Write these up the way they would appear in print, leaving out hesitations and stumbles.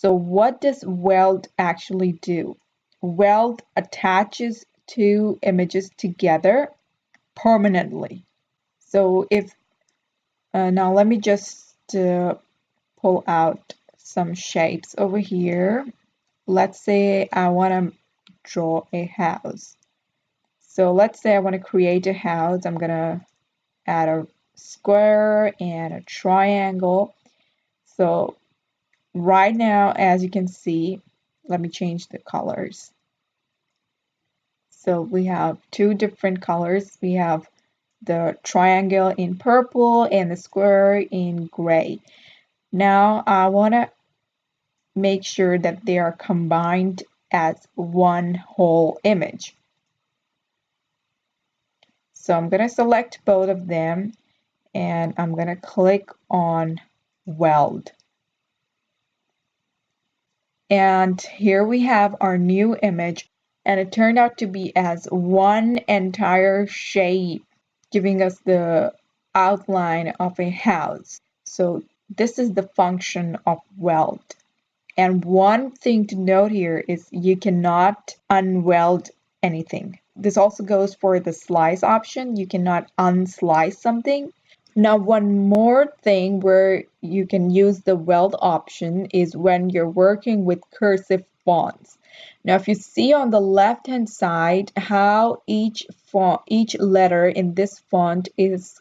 So what does Weld actually do? Weld attaches two images together permanently. So if now let me just pull out some shapes over here. Let's say I want to draw a house. So let's say I want to create a house. I'm gonna add a square and a triangle. So right now, as you can see, let me change the colors. So we have two different colors. We have the triangle in purple and the square in gray. Now I want to make sure that they are combined as one whole image. So I'm going to select both of them and I'm going to click on Weld. And here we have our new image, and it turned out to be as one entire shape, giving us the outline of a house. So this is the function of Weld. And one thing to note here is you cannot unweld anything. This also goes for the slice option. You cannot unslice something. Now, one more thing where you can use the weld option is when you're working with cursive fonts. Now, if you see on the left-hand side how each letter in this font is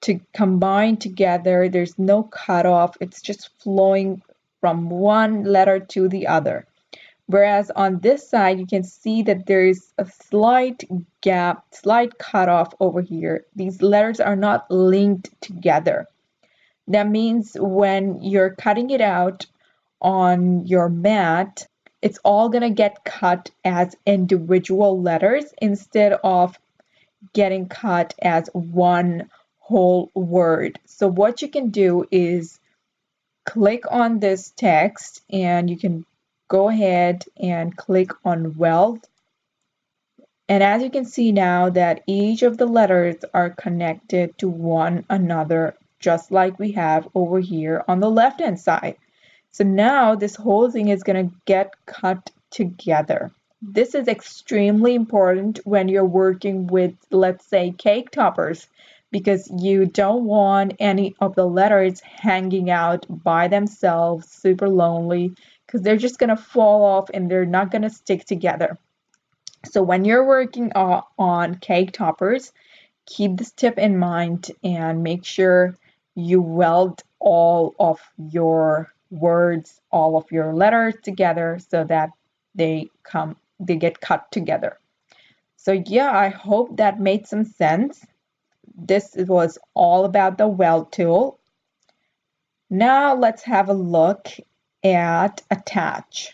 to combine together, there's no cutoff. It's just flowing from one letter to the other. Whereas on this side, you can see that there is a slight gap, slight cutoff over here. These letters are not linked together. That means when you're cutting it out on your mat, it's all going to get cut as individual letters instead of getting cut as one whole word. So what you can do is click on this text and you can go ahead and click on Weld. And as you can see now that each of the letters are connected to one another, just like we have over here on the left hand side. So now this whole thing is going to get cut together. This is extremely important when you're working with, let's say, cake toppers, because you don't want any of the letters hanging out by themselves, super lonely, because they're just going to fall off and they're not going to stick together. So when you're working on cake toppers, keep this tip in mind and make sure you weld all of your words, all of your letters together so that they get cut together. So yeah, I hope that made some sense. This was all about the Weld tool. Now let's have a look at attach.